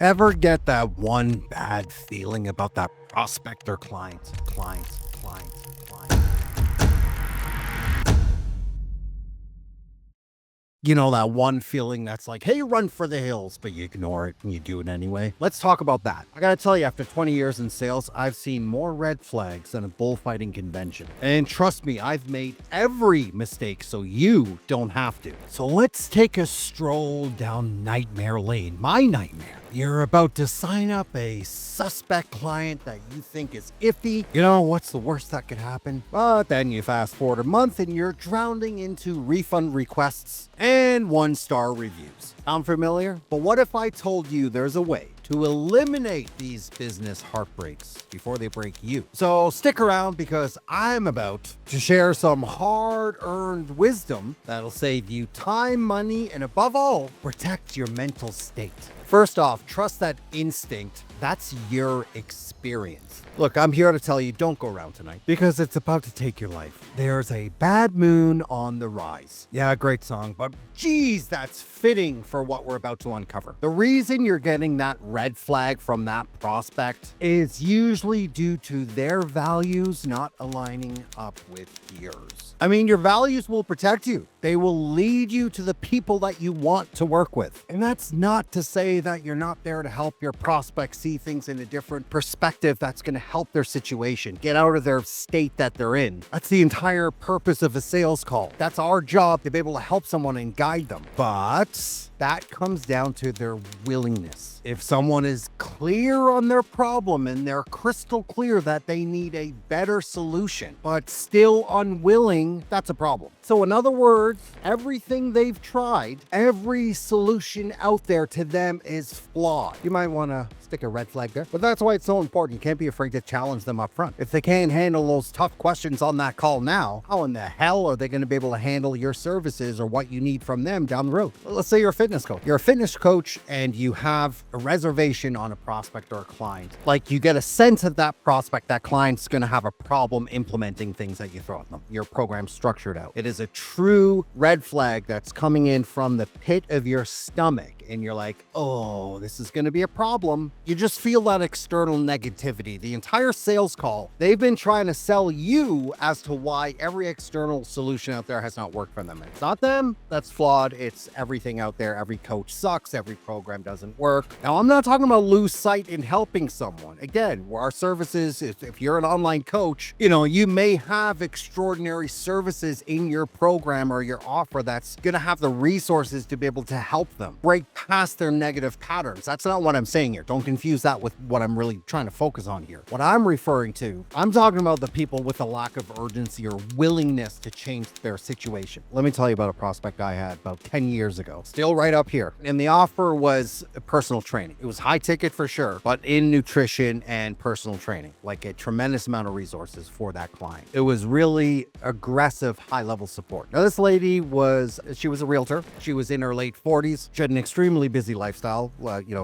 Ever get that one bad feeling about that prospect or client? You know, that one feeling that's like, hey, run for the hills, but you ignore it and you do it anyway. Let's talk about that. I gotta tell you, after 20 years in sales, I've seen more red flags than a bullfighting convention. And trust me, I've made every mistake so you don't have to. So let's take a stroll down nightmare lane, my nightmare. You're about to sign up a suspect client that you think is iffy. You know, what's the worst that could happen? But then you fast forward a month and you're drowning into refund requests and one-star reviews. Sound familiar? But what if I told you there's a way to eliminate these business heartbreaks before they break you? So stick around because I'm about to share some hard-earned wisdom that'll save you time, money, and above all, protect your mental state. First off, trust that instinct. That's your experience. Look, I'm here to tell you, don't go around tonight because it's about to take your life. There's a bad moon on the rise. Yeah, great song, but geez, that's fitting for what we're about to uncover. The reason you're getting that red flag from that prospect is usually due to their values not aligning up with yours. I mean, your values will protect you. They will lead you to the people that you want to work with. And that's not to say that you're not there to help your prospects see things in a different perspective that's going to help their situation, get out of their state that they're in. That's the entire purpose of a sales call. That's our job, to be able to help someone and guide them. But that comes down to their willingness. If someone is clear on their problem and they're crystal clear that they need a better solution, but still unwilling, that's a problem. So in other words, everything they've tried, every solution out there to them is flawed. You might want to stick a red flag there, but that's why it's so important. You can't be afraid to challenge them up front. If they can't handle those tough questions on that call now, how in the hell are they going to be able to handle your services or what you need from them down the road? Let's say you're a fitness coach. You're a fitness coach and you have a reservation on a prospect or a client. Like, you get a sense of that prospect, that client's going to have a problem implementing things that you throw at them. Your program's structured out. It is a true red flag that's coming in from the pit of your stomach. And you're like, oh, this is going to be a problem. You just feel that external negativity. The entire sales call, they've been trying to sell you as to why every external solution out there has not worked for them. It's not them that's flawed. It's everything out there. Every coach sucks. Every program doesn't work. Now, I'm not talking about lose sight in helping someone. Again, our services, if you're an online coach, you know, you may have extraordinary services in your program or your offer that's going to have the resources to be able to help them break past their negative patterns. That's not what I'm saying here. Don't confuse that with what I'm really trying to focus on here. What I'm referring to, I'm talking about the people with a lack of urgency or willingness to change their situation. Let me tell you about a prospect I had about 10 years ago, still right up here. And the offer was personal training. It was high ticket for sure, but in nutrition and personal training, like a tremendous amount of resources for that client. It was really aggressive, high level support. Now, this lady she was a realtor. She was in her late 40s. She had an extremely busy lifestyle,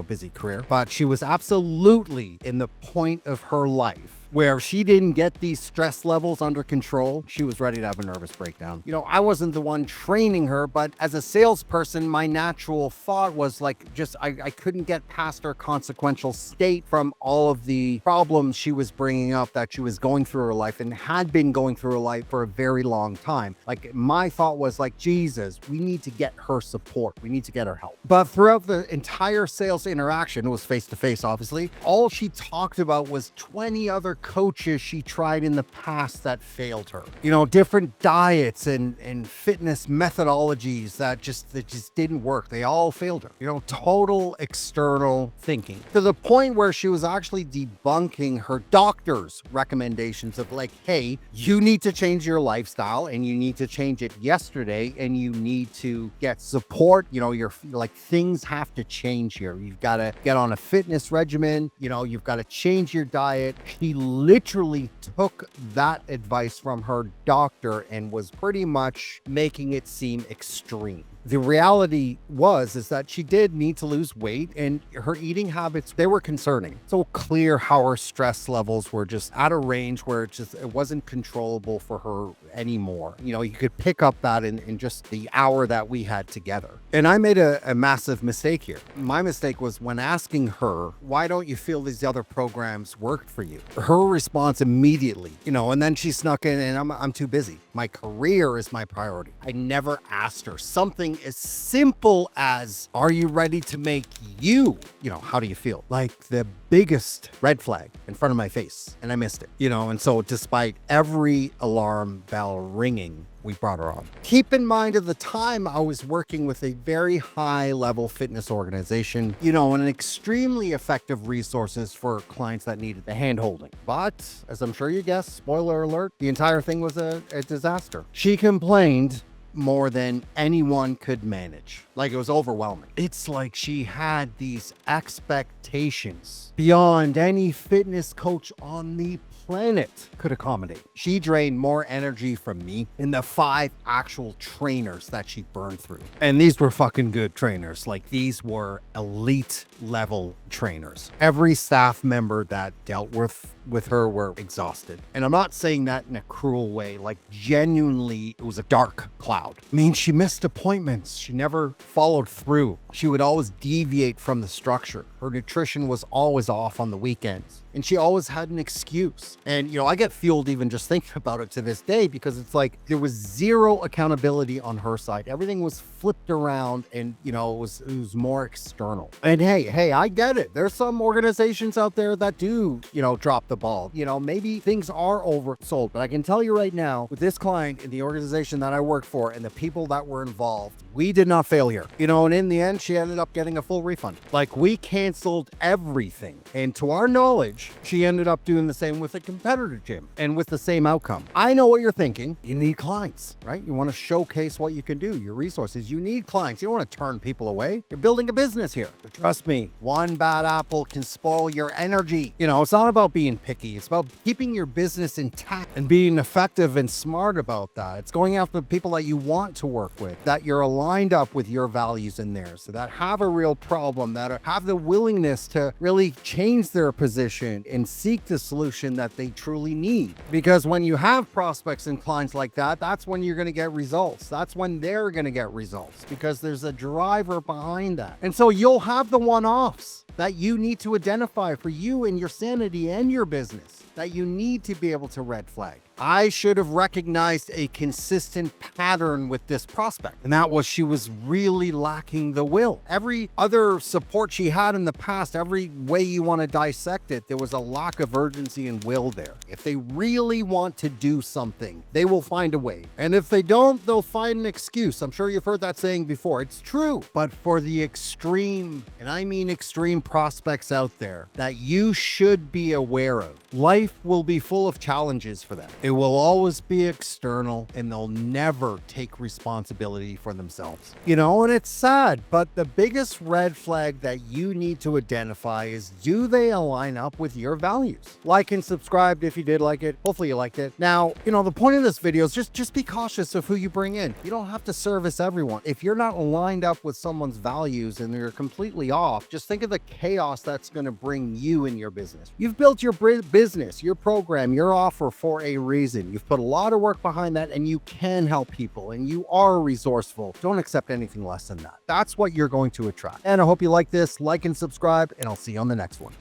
busy career, but she was absolutely in the point of her life where she didn't get these stress levels under control. She was ready to have a nervous breakdown. You know, I wasn't the one training her, but as a salesperson, my natural thought was like, I couldn't get past her consequential state from all of the problems she was bringing up that she was going through her life and had been going through her life for a very long time. Like, my thought was like, Jesus, we need to get her support. We need to get her help. But throughout the entire sales interaction, it was face-to-face, obviously, all she talked about was 20 other coaches she tried in the past that failed her. You know, different diets and fitness methodologies that just didn't work. They all failed her. You know, total external thinking to the point where she was actually debunking her doctor's recommendations of like, hey, you need to change your lifestyle and you need to change it yesterday and you need to get support. You know, you're like, things have to change here. You've got to get on a fitness regimen. You know, you've got to change your diet. She literally took that advice from her doctor and was pretty much making it seem extreme. The reality is that she did need to lose weight, and her eating habits, they were concerning. So clear how her stress levels were just at a range where it wasn't controllable for her anymore. You know, you could pick up that in just the hour that we had together. And I made a massive mistake here. My mistake was when asking her, why don't you feel these other programs worked for you? Her response immediately, and then she snuck in, and I'm too busy. My career is my priority. I never asked her something as simple as, are you ready to make how do you feel? Like the biggest red flag in front of my face, and I missed it, and so despite every alarm bell ringing, we brought her on. Keep in mind, at the time, I was working with a very high level fitness organization, and extremely effective resources for clients that needed the hand holding. But as I'm sure you guessed, spoiler alert, the entire thing was a disaster. She complained more than anyone could manage. Like, it was overwhelming. It's like she had these expectations beyond any fitness coach on the planet could accommodate. She drained more energy from me than the 5 actual trainers that she burned through. And these were fucking good trainers. Like, these were elite level trainers. Every staff member that dealt with her were exhausted. And I'm not saying that in a cruel way. Like, genuinely, it was a dark cloud. I mean, she missed appointments. She never followed through. She would always deviate from the structure. Her nutrition was always off on the weekends. And she always had an excuse. And, I get fueled even just thinking about it to this day, because it's like there was zero accountability on her side. Everything was flipped around, and, it was more external. And hey, I get it. There's some organizations out there that do, drop the ball. Maybe things are oversold, but I can tell you right now, with this client and the organization that I worked for and the people that were involved, we did not fail here. And in the end, she ended up getting a full refund. Like, we canceled everything. And to our knowledge, she ended up doing the same with a competitor gym, and with the same outcome. I know what you're thinking. You need clients, right? You want to showcase what you can do, your resources. You need clients. You don't want to turn people away. You're building a business here. But trust me, one bad apple can spoil your energy. It's not about being picky. It's about keeping your business intact and being effective and smart about that. It's going after the people that you want to work with, that you're aligned up with your values in there, so that have a real problem, that have the willingness to really change their position and seek the solution that they truly need. Because when you have prospects and clients like that, that's when you're going to get results. That's when they're going to get results, because there's a driver behind that. And so you'll have the one-offs that you need to identify for you and your sanity and your business, that you need to be able to red flag. I should have recognized a consistent pattern with this prospect, and that was she was really lacking the will. Every other support she had in the past, every way you want to dissect it, there was a lack of urgency and will there. If they really want to do something, they will find a way. And if they don't, they'll find an excuse. I'm sure you've heard that saying before. It's true. But for the extreme, and I mean extreme prospects out there that you should be aware of, life will be full of challenges for them. It will always be external, and they'll never take responsibility for themselves. And it's sad, but the biggest red flag that you need to identify is, do they align up with your values? Like and subscribe if you did like it. Hopefully you liked it. Now, the point of this video is just be cautious of who you bring in. You don't have to service everyone. If you're not aligned up with someone's values and they're completely off, just think of the chaos that's going to bring you in your business. You've built your business, your program, your offer for a reason. You've put a lot of work behind that, and you can help people, and you are resourceful. Don't accept anything less than that. That's what you're going to attract. And I hope you like this. Like and subscribe, and I'll see you on the next one.